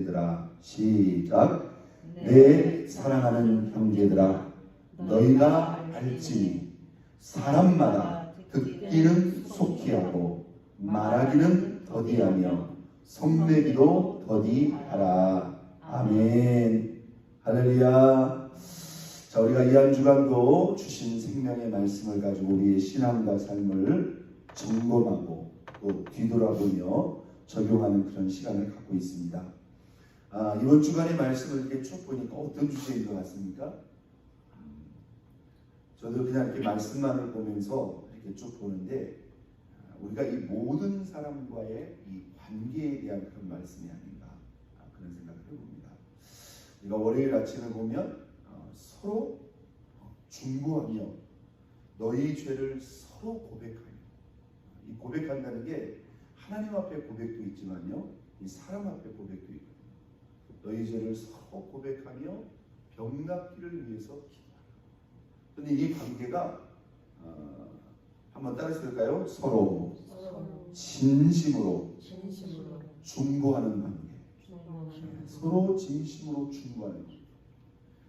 얘들아, 시작. 내 사랑하는 형제들아, 너희가 알지니 사람마다 듣기는 속히 하고 말하기는 더디하며 성내기도 더디하라. 아멘. 할렐루야. 자, 우리가 이 한 주간도 주신 생명의 말씀을 가지고 우리의 신앙과 삶을 점검하고 또 뒤돌아보며 적용하는 그런 시간을 갖고 있습니다. 이번 주간의 말씀을 이렇게 쭉 보니까 어떤 주제인 것 같습니까? 저도 그냥 이렇게 말씀만을 보면서 이렇게 쭉 보는데 우리가 이 모든 사람과의 이 관계에 대한 그런 말씀이 아닌가 그런 생각을 해봅니다. 우리가 월요일 아침을 보면 서로 중보하며 너희 죄를 서로 고백하며, 이 고백한다는 게 하나님 앞에 고백도 있지만요, 이 사람 앞에 고백도 있거든요. 너희 죄를 서로 고백하며 병 낫기를 위해서 기도하라. 근데 이 관계가 한번 따라해볼까요? 서로 진심으로 중보하는 관계. 서로 진심으로 중보하는 관계.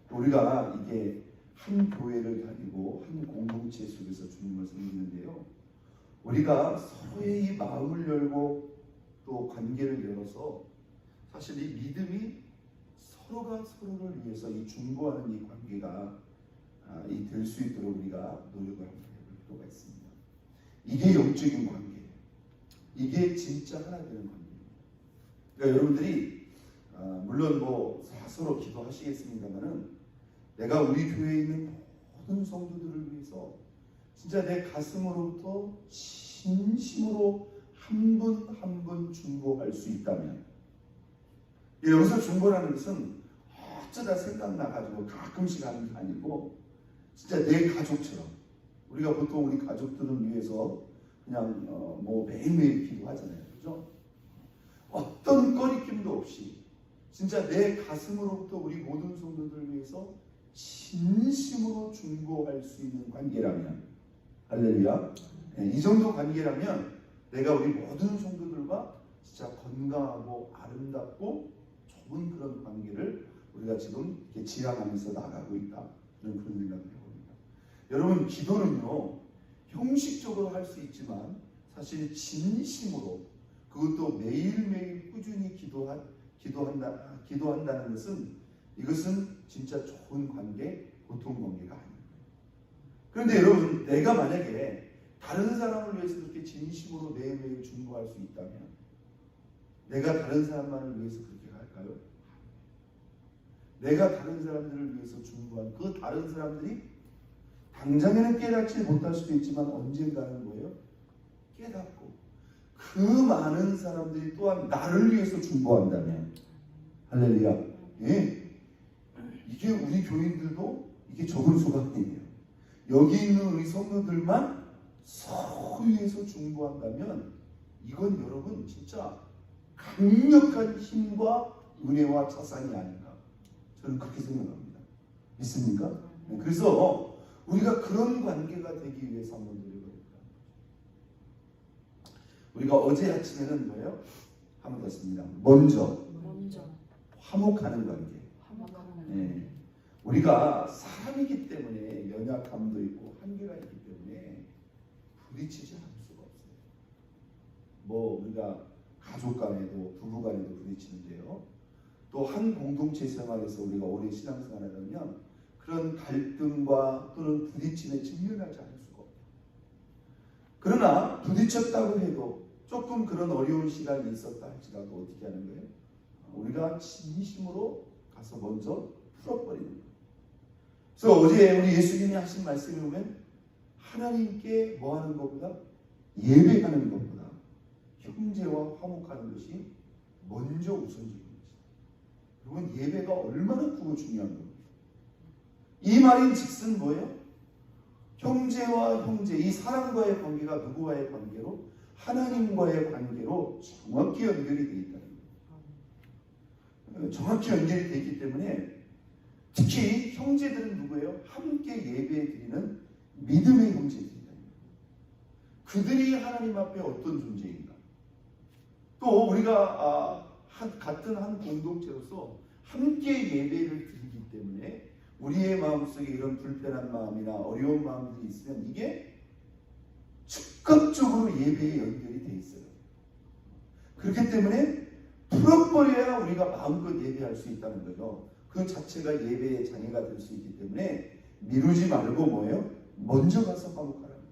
우리가 이게 한 교회를 다니고 한 공동체 속에서 주님을 섬기는데요, 우리가 서로의 이 마음을 열고 또 관계를 열어서 사실 이 믿음이 서로가 서로를 위해서 이 중보하는 이 관계가 될 수 있도록 우리가 노력을 한번 해볼 필요가 있습니다. 이게 영적인 관계예요. 이게 진짜 하나 되는 관계입니다. 그러니까 여러분들이 물론 뭐 서로 기도하시겠습니다만은 내가 우리 교회에 있는 모든 성도들을 위해서 진짜 내 가슴으로부터 진심으로 한 분 한 분 중보할 수 있다면, 여기서 중보라는 것은 어쩌다 생각나가지고 가끔씩 하는 게 아니고 진짜 내 가족처럼, 우리가 보통 우리 가족들을 위해서 그냥 뭐 매일매일 기도하잖아요. 그죠? 어떤 꺼리낌도 없이 진짜 내 가슴으로부터 우리 모든 성도들을 위해서 진심으로 중보할 수 있는 관계라면, 할렐루야, 이 정도 관계라면 내가 우리 모든 성도들과 진짜 건강하고 아름답고 좋은 그런 관계를 우리가 지금 이렇게 지향하면서 나가고 있다, 그런 생각을 해봅니다. 여러분, 기도는요 형식적으로 할 수 있지만 사실 진심으로, 그것도 매일매일 꾸준히 기도한다는 것은, 이것은 진짜 좋은 관계, 보통 관계가 아닙니다. 그런데 여러분, 내가 만약에 다른 사람을 위해서 그렇게 진심으로 매일매일 중보할 수 있다면 내가 다른 사람만을 위해서 그렇게 할까요? 내가 다른 사람들을 위해서 중보한 그 다른 사람들이 당장에는 깨닫지 못할 수도 있지만 언젠가는 뭐예요? 깨닫고 그 많은 사람들이 또한 나를 위해서 중보한다면, 할렐루야. 예. 이게 우리 교인들도 이게 적은 수가 아니에요. 여기 있는 우리 성도들만 서로 위해서 중보한다면 이건 여러분 진짜 강력한 힘과 은혜와 자산이 아닌가, 저는 그렇게 생각합니다. 믿습니까? 그래서 우리가 그런 관계가 되기 위해서 한번 노력을 해볼까. 우리가 어제 아침에는 뭐예요? 한번 했습니다. 먼저 화목하는 관계. 네. 우리가 사람이기 때문에 연약함도 있고 한계가 있기 때문에 부딪히지 않을 수가 없어요. 뭐 우리가 가족 간에도 부부 간에도 부딪히는데요, 또 한 공동체 생활에서 우리가 오래 신앙생활을 하면 그런 갈등과 또는 부딪힘에 직면하지 않을 수가 없다. 그러나 부딪혔다고 해도 조금 그런 어려운 시간이 있었다 할지라도 어떻게 하는 거예요? 우리가 진심으로 가서 먼저 풀어버리는 거예요. 그래서 어제 우리 예수님이 하신 말씀을 보면 하나님께 뭐 하는 것보다, 예배하는 것보다 형제와 화목하는 것이 먼저 우선적인 것이다. 여러분, 예배가 얼마나 크고 중요한 겁니다. 이 말인 즉슨 뭐예요? 형제와 형제, 이 사람과의 관계가 누구와의 관계로? 하나님과의 관계로 정확히 연결이 되어 있다는 거예요. 정확히 연결이 되어 있기 때문에 특히 형제들은 누구예요? 함께 예배드리는 믿음의 형제들이다. 그들이 하나님 앞에 어떤 존재인가? 또 우리가 같은 한 공동체로서 함께 예배를 드리기 때문에 우리의 마음속에 이런 불편한 마음이나 어려운 마음들이 있으면 이게 즉각적으로 예배에 연결이 돼 있어요. 그렇기 때문에 풀어버려야 우리가 마음껏 예배할 수 있다는 거죠. 그 자체가 예배의 장애가 될 수 있기 때문에 미루지 말고 뭐예요? 먼저 가서 화목하라는 거예요.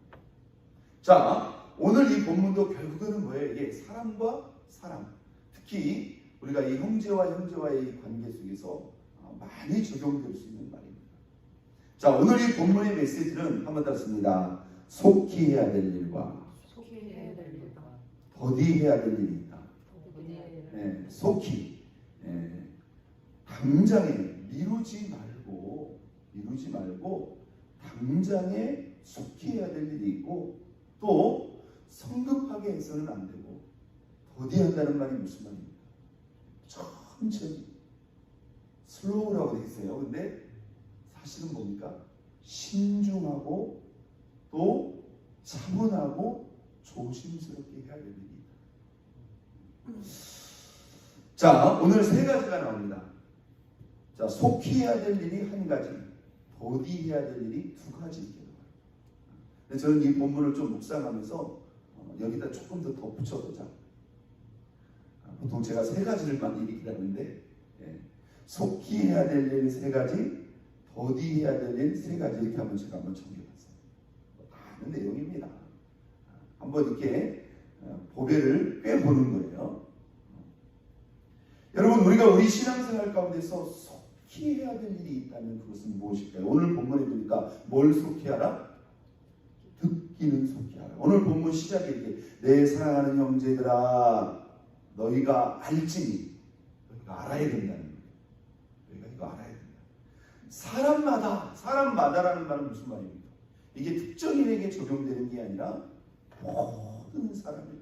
자, 오늘 이 본문도 결국에는 뭐예요? 이게 사람과 사람, 특히 우리가 이 형제와 형제와의 관계 속에서 많이 적용될 수 있는 말입니다. 자, 오늘 이 본문의 메시지는 한번 따르습니다. 속히 해야 될 일과 더디 해야 될 일이 있다. 네, 속히, 당장에 미루지 말고 당장에 속히 해야 될 일이 있고, 또 성급하게 해서는 안 되고, 더디한다는 말이 무슨 말입니까? 천천히, 슬로우라고 되어 있어요. 근데 사실은 뭡니까? 신중하고 또 차분하고 조심스럽게 해야 될 일이 있다. 자, 오늘 세 가지가 나옵니다. 자, 속히 해야 될 일이 한 가지, 더디 해야 될 일이 두 가지 있게 나와요. 저는 이 본문을 좀 묵상하면서 여기다 조금 더 덧붙여보자. 보통 제가 세 가지를 많이 얘기하는데, 속히 해야 될 일 세 가지, 더디 해야 될 일 세 가지, 이렇게 한번 제가 한번 정리해봤어요. 많은 내용입니다. 한번 이렇게 보배를 꿰보는 거예요. 여러분, 우리가 우리 신앙생활 가운데서 속히 해야 될 일이 있다면 그것은 무엇일까요? 오늘 본문에 보니까 뭘 속히 하라? 듣기는 속히 하라. 오늘 본문 시작에 이렇게 내 사랑하는 형제들아 너희가 알지니, 너희가 알아야 된다는 거예요. 너희가 이거 알아야 된다. 사람마다라는 말은 무슨 말입니까? 이게 특정인에게 적용되는 게 아니라 모든 사람에게,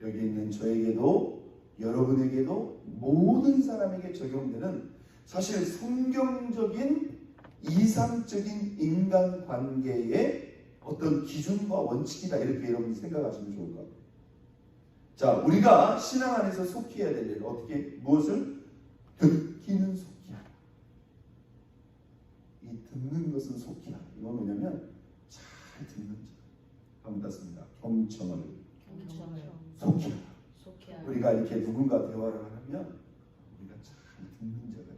여기 있는 저에게도 여러분에게도 모든 사람에게 적용되는, 사실 성경적인 이상적인 인간관계의 어떤 기준과 원칙이다, 이렇게 여러분이 생각하시면 좋을 것 같아요. 자, 우리가 신앙 안에서 속히 해야 될 일, 어떻게, 무엇을? 듣기는 속히 하라. 이 듣는 것은 속히 하라. 이건 뭐냐면 잘 듣는 자. 한번 땄습니다. 경청을 속히 하라. 우리가 이렇게 누군가 대화를 하면 우리가 잘 듣는 자가 돼요.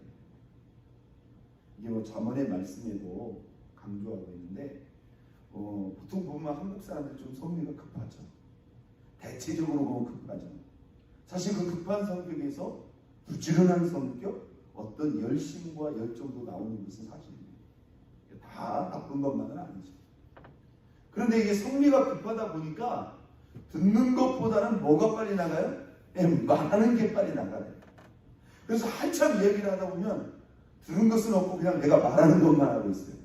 이게 뭐 잠언의 말씀에도 강조하고 있는데, 보통 보면 한국 사람들 좀 성미가 급하죠. 대체적으로 보면 급하죠. 사실 그 급한 성격에서 부지런한 성격, 어떤 열심과 열정도 나오는 것은 사실입니다. 다 나쁜 것만은 아니죠. 그런데 이게 성미가 급하다 보니까 듣는 것보다는 뭐가 빨리 나가요? 말하는 게 빨리 나가요. 그래서 한참 이야기를 하다 보면 들은 것은 없고 그냥 내가 말하는 것만 하고 있어요.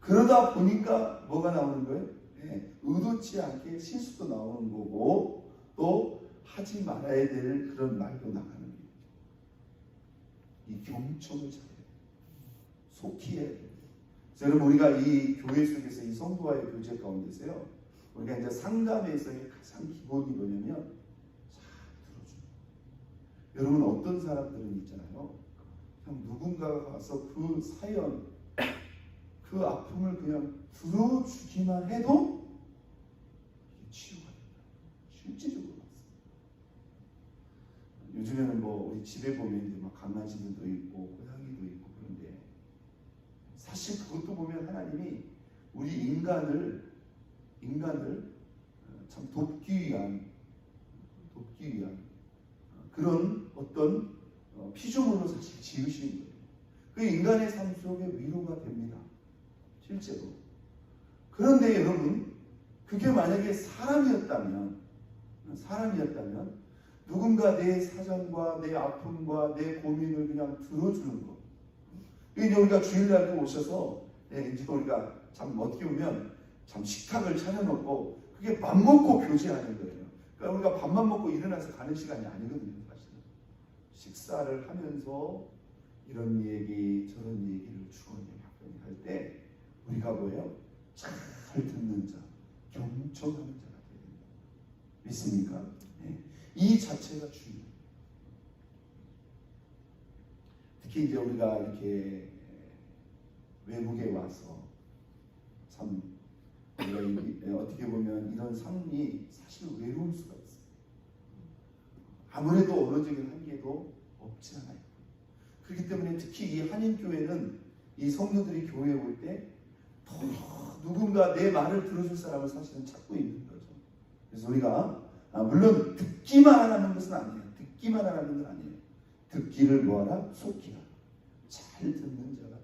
그러다 보니까 뭐가 나오는 거예요? 의도치 않게 실수도 나오는 거고, 또 하지 말아야 될 그런 말도 나가는 거예요. 이 경청을 잘해야 돼요. 속히 해야 돼요. 여러분, 우리가 이 교회 속에서 이 성도와의 교제 가운데서요, 우리가 이제 상담에서의 가장 기본이 뭐냐면 잘 들어주는 거예요. 여러분, 어떤 사람들은 있잖아요, 그냥 누군가가 가서 그 사연, 그 아픔을 그냥 들어주기만 해도 치유가 된다. 실제적으로 봤습니다. 요즘에는 뭐 우리 집에 보면 이제 막 강아지들도 있고 고양이도 있고 그런데, 사실 그것도 보면 하나님이 우리 인간을 참 돕기 위한 그런 어떤 피조물로 사실 지으신 거예요. 그 인간의 삶 속에 위로가 됩니다. 실제로. 그런데 여러분, 그게 만약에 사람이었다면 누군가 내 사정과 내 아픔과 내 고민을 그냥 들어주는 것. 이제 우리가 주일날도 오셔서 이제 우리가 참 어떻게 보면 참 식탁을 차려놓고 그게 밥 먹고 교제하는 거예요. 그러니까 우리가 밥만 먹고 일어나서 가는 시간이 아니거든요, 사실은. 식사를 하면서 이런 얘기 저런 얘기를 주거니 받거니 할 때 우리가 뭐예요? 잘 듣는 자, 경청하는 자가 되야 된다. 믿습니까? 이 자체가 중요해요. 특히 이제 우리가 이렇게 외국에 와서 참 우리가 어떻게 보면 이런 삶이 사실 외로울 수가 있어요. 아무래도 언어적인 한계도 없지 않아요. 그렇기 때문에 특히 이 한인교회는 이 성도들이 교회에 올 때 누군가 내 말을 들어줄 사람을 사실은 찾고 있는 거죠. 그래서 우리가 물론 듣기만 하는 것은 아니에요. 듣기만 하는 건 아니에요. 듣기를 뭐하라? 속히라. 잘 듣는 자가.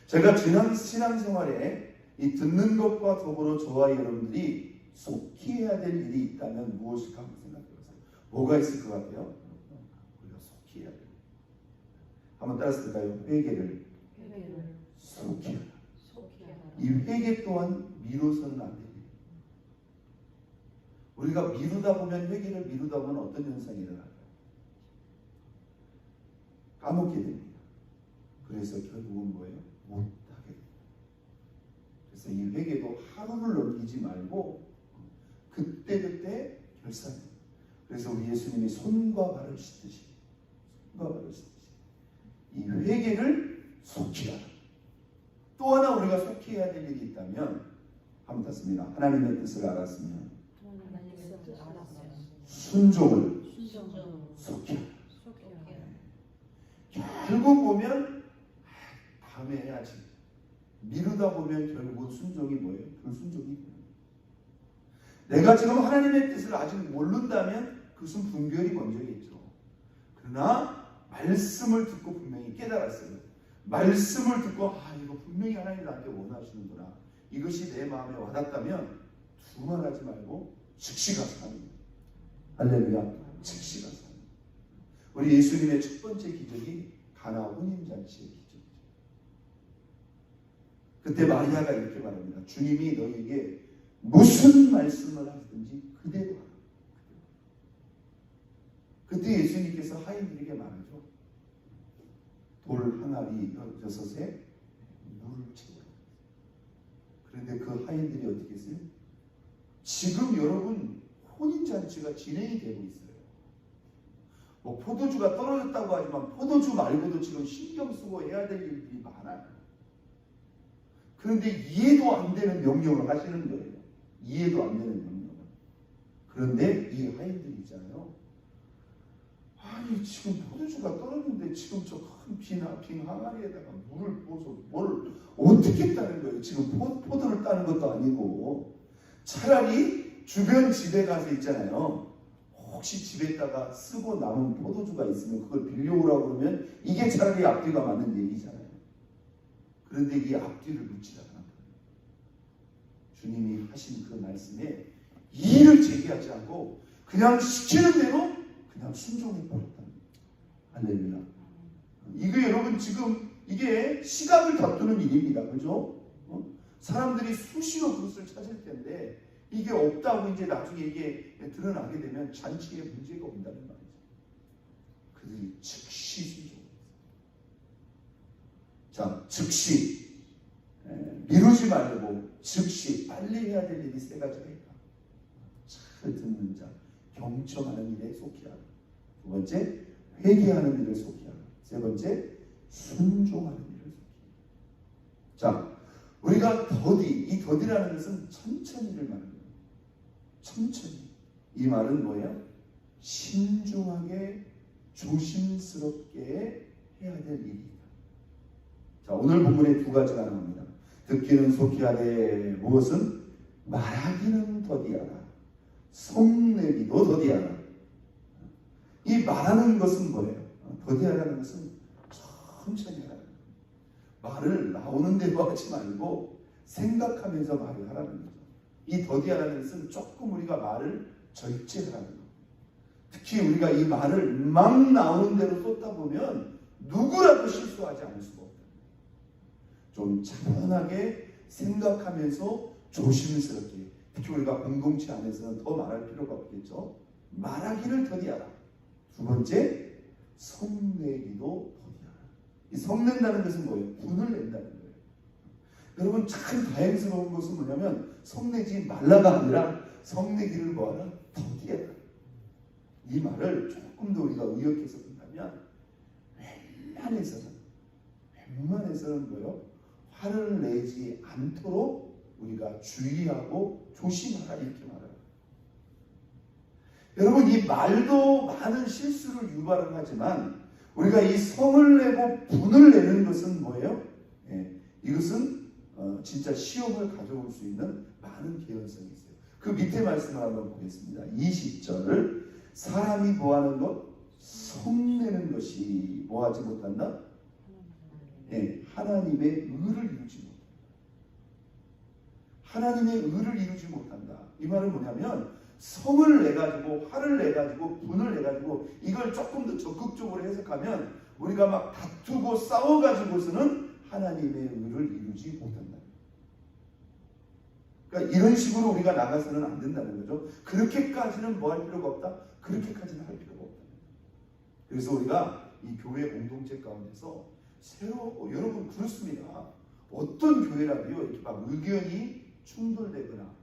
제가 지난 신앙생활에 이 듣는 것과 더불어 저와 여러분들이 속히 해야 될 일이 있다면 무엇일까 한번 생각해보세요. 뭐가 있을 것 같아요? 우리가 속히 해야 돼요. 한번 따라서 볼까요? 회개를 속히 하라. 이 회개 또한 미뤄서는 안 됩니다. 우리가 미루다 보면, 회개를 미루다 보면 어떤 현상이 일어날까요? 까먹게 됩니다. 그래서 결국은 뭐예요? 못하게 됩니다. 그래서 이 회개도 하루를 넘기지 말고 그때그때 결산해요. 그래서 우리 예수님이 손과 발을 씻듯이 이 회개를 속히 하라. 또 하나 우리가 속히 해야 될 일이 있다면 한번 닫습니다. 하나님의 뜻을 알았으면 순종을 속히 하라. 결국 보면 다음에 해야지. 미루다 보면 결국은 순종이 뭐예요? 불순종이. 내가 지금 하나님의 뜻을 아직 모른다면 그것은 분별이 먼저겠죠. 그러나 말씀을 듣고 분명히 깨달았어요. 말씀을 듣고 이거 분명히 하나님 나한테 원하시는구나. 이것이 내 마음에 와닿다면 두말하지 말고 즉시 가서 하는 거예요. 할렐루야. 즉시 가서 하는 거예요. 우리 예수님의 첫 번째 기적이 가나 혼인잔치의 기적이죠. 그때 마리아가 이렇게 말합니다. 주님이 너에게 무슨 말씀을 하든지 그대로 하라. 그때 예수님께서 하인들에게 말하죠. 돌 항아리 6에 물을 채우라. 그런데 그 하인들이 어떻게 했어요? 지금 여러분 혼인잔치가 진행이 되고 있어요. 뭐 포도주가 떨어졌다고 하지만 포도주 말고도 지금 신경 쓰고 해야 될 일들이 많아요. 그런데 이해도 안 되는 명령을 하시는 거예요. 이해도 안 되는 명령을. 그런데 이 하인들이 있잖아요. 아니 지금 포도주가 떨어졌는데 지금 저 큰 빈 항아리에다가 물을 부어서 뭘 어떻게 했다는 거예요. 지금 포도를 따는 것도 아니고 차라리 주변 집에 가서 있잖아요. 혹시 집에다가 쓰고 남은 포도주가 있으면 그걸 빌려오라고 그러면 이게 차라리 앞뒤가 맞는 얘기잖아요. 그런데 이 앞뒤를 묻지 않아요. 주님이 하신 그 말씀에 이의를 제기하지 않고 그냥 시키는 대로 그냥 순종해 버렸다. 할렐루야. 이거 여러분 지금 이게 시각을 다투는 일입니다. 그죠? 사람들이 수시로 그것을 찾을 텐데 이게 없다고 이제 나중에 이게 드러나게 되면 잔치에 문제가 온다는 말이죠. 그들이 즉시 순종했어요. 자, 즉시 미루지 말고 즉시 빨리 해야 될 일이 세 가지가 있다. 잘 듣는 자, 경청하는 일에 속히 하라. 두 번째, 회개하는 일을 속히 하라. 세 번째, 순종하는 일을 속히 하라. 자, 우리가 이 더디라는 것은 천천히를 말합니다. 천천히. 이 말은 뭐예요? 신중하게 조심스럽게 해야 될 일이다. 자, 오늘 본문에 두 가지가 나옵니다. 듣기는 속히 하되 무엇은? 말하기는 더디하라. 성내기도 더디하라. 이 말하는 것은 뭐예요? 더디하라는 것은 천천히 하라는 거예요. 말을 나오는 대로 하지 말고 생각하면서 말을 하라는 거죠. 이 더디하라는 것은 조금 우리가 말을 절제하라는 거예요. 특히 우리가 이 말을 막 나오는 대로 쏟다 보면 누구라도 실수하지 않을 수가 없다. 좀 차분하게 생각하면서 조심스럽게, 특히 우리가 공동체 안에서는 더 말할 필요가 없겠죠. 말하기를 더디하라. 두 번째, 성내기도 더디하라. 이 성낸다는 것은 뭐예요? 분을 낸다는 거예요. 여러분 참 다행스러운 것은 뭐냐면 성내지 말라가 아니라 성내기를 뭐하라? 더디하라. 이 말을 조금 더 우리가 의역해서 본다면 화를 내지 않도록 우리가 주의하고 조심하라 이렇게 말해요. 여러분, 이 말도 많은 실수를 유발을 하지만 우리가 이 성을 내고 분을 내는 것은 뭐예요? 이것은 진짜 시험을 가져올 수 있는 많은 개연성이 있어요. 그 밑에 말씀을 한번 보겠습니다. 20절 사람이 뭐하는 것? 성내는 것이 뭐하지 못한다? 하나님의 의를 이루지 못한다. 하나님의 의를 이루지 못한다. 이 말은 뭐냐면 성을 내가지고 화를 내가지고 분을 내가지고 이걸 조금 더 적극적으로 해석하면 우리가 막 다투고 싸워가지고서는 하나님의 의를 이루지 못한다. 그러니까 이런 식으로 우리가 나가서는 안 된다는 거죠. 그렇게까지는 뭐 할 필요가 없다? 그렇게까지는 할 필요가 없다. 그래서 우리가 이 교회 공동체 가운데서 여러분 그렇습니다. 어떤 교회라도요 이렇게 막 의견이 충돌되거나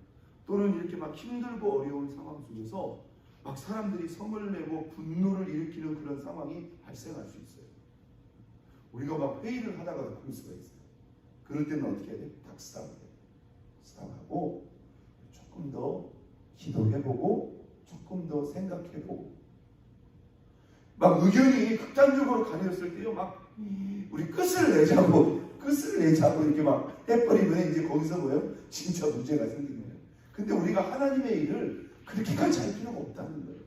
또는 이렇게 막 힘들고 어려운 상황 속에서 막 사람들이 성을 내고 분노를 일으키는 그런 상황이 발생할 수 있어요. 우리가 막 회의를 하다가도 그럴 수가 있어요. 그럴 때는 어떻게 해야 돼? 딱 스탑하고 조금 더 기도해보고 조금 더 생각해보고 막 의견이 극단적으로 가려졌을 때요 막 우리 끝을 내자고 이렇게 막 해버리면 이제 거기서 뭐예요? 진짜 문제가 생기는 거예요. 근데 우리가 하나님의 일을 그렇게까지 할 필요가 없다는 거예요.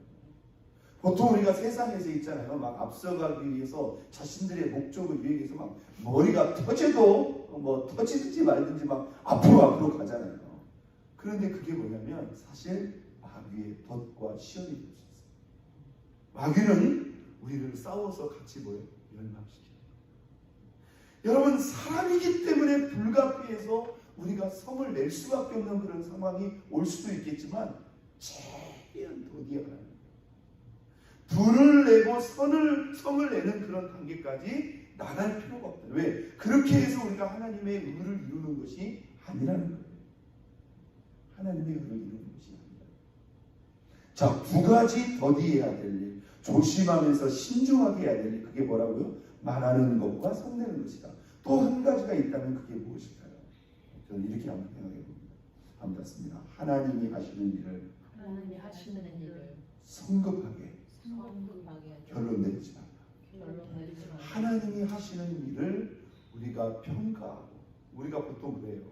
보통 우리가 세상에서 있잖아요. 막 앞서가기 위해서 자신들의 목적을 위해서 막 머리가 터져도 뭐 터지든지 말든지 막 앞으로 가잖아요. 그런데 그게 뭐냐면 사실 마귀의 덫과 시험이 될 수 있어요. 마귀는 우리를 싸워서 같이 멸망시켜요. 여러분 사람이기 때문에 불가피해서 우리가 성을 낼 수밖에 없는 그런 상황이 올 수도 있겠지만 최대한 더디하는 거예요. 분을 내고 성을 내는 그런 단계까지 나갈 필요가 없다. 왜? 그렇게 해서 우리가 하나님의 의를 이루는 것이 아니라는 거예요. 하나님의 의를 이루는 것이 아니라. 자, 두 가지 더디해야 될 일, 조심하면서 신중하게 해야 될 일, 그게 뭐라고요? 말하는 것과 성내는 것이다. 또 한 가지가 있다면 그게 무엇일까요? 저는 이렇게 한번 생각해 봅니다. 한번 닫습니다. 하나님이 하시는 일을 성급하게 결론 내리지 말라. 하나님이 하시는 일을 우리가 평가하고, 우리가 보통 그래요.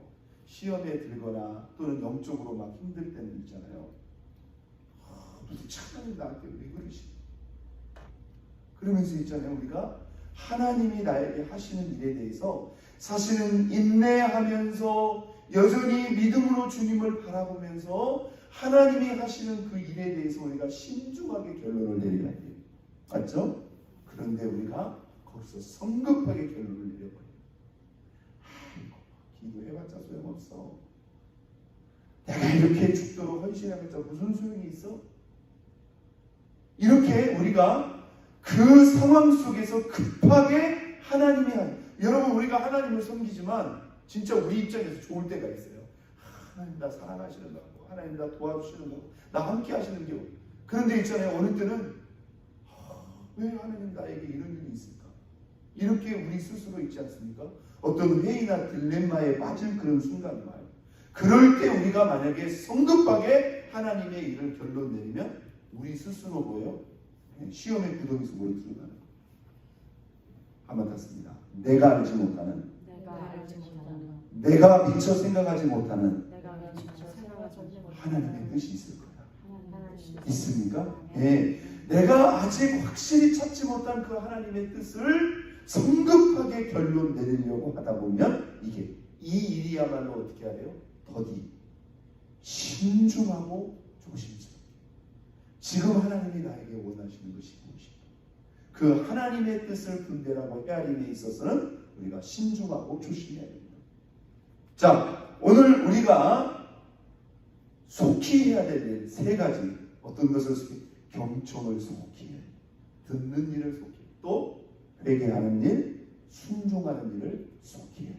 시험에 들거나 또는 영적으로 막 힘들 때는 있잖아요. 무슨 차라리 나한테 왜 그러시? 그러면서 있잖아요. 우리가 하나님이 나에게 하시는 일에 대해서 사실은 인내하면서 여전히 믿음으로 주님을 바라보면서 하나님이 하시는 그 일에 대해서 우리가 신중하게 결론을 내려야 돼요. 맞죠? 그런데 우리가 거기서 성급하게 결론을 내려버려요. 기도해봤자 소용없어. 내가 이렇게 죽도록 헌신해봤자 무슨 소용이 있어? 이렇게 우리가 그 상황 속에서 급하게 하나님이 여러분 우리가 하나님을 섬기지만 진짜 우리 입장에서 좋을 때가 있어요. 하나님 나 사랑하시는 거 같고 하나님 나 도와주시는 거 같고 나 함께 하시는 게 그런데 있잖아요. 어느 때는 왜 하나님 나에게 이런 일이 있을까? 이렇게 우리 스스로 있지 않습니까? 어떤 회의나 딜레마에 빠질 그런 순간 말. 그럴 때 우리가 만약에 성급하게 하나님의 일을 결론 내리면 우리 스스로 뭐예요? 시험의 구덩이 속으로 들어가는 거예요. 한번 닫습니다. 내가 알지 못하는 내가 미처 생각하지 못하는 하나님의 뜻이 있을 거다. 있습니까? 네. 내가 아직 확실히 찾지 못한 그 하나님의 뜻을 성급하게 결론 내리려고 하다 보면 이 일이야말로 어떻게 해야 돼요? 더디 신중하고 조심스럽게 지금 하나님이 나에게 원하시는 것이 무엇인가? 그 하나님의 뜻을 분별하고 헤아림에 있어서는 우리가 신중하고 조심해야 됩니다. 자, 오늘 우리가 속히 해야 될 세 가지 어떤 것을 속히? 경청을 속히 해. 듣는 일을 속히 해. 또 회개하는 일, 순종하는 일을 속히 해.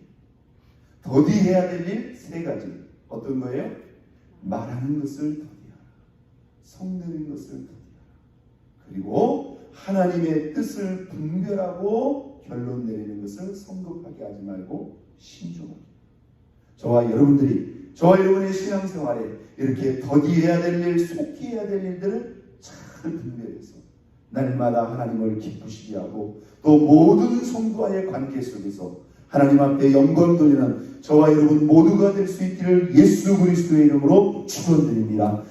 더디해야 될 일 세 가지. 어떤 거예요? 말하는 것을 더디하라. 성내는 것을 더디하라. 그리고 하나님의 뜻을 분별하고 결론 내리는 것을 성급하게 하지 말고 신중하게. 저와 여러분의 신앙생활에 이렇게 더디해야 될 일, 속히 해야 될 일들을 잘 분별해서 날마다 하나님을 기쁘시게 하고 또 모든 성도와의 관계 속에서 하나님 앞에 영광 돌리는 저와 여러분 모두가 될 수 있기를 예수 그리스도의 이름으로 축원드립니다.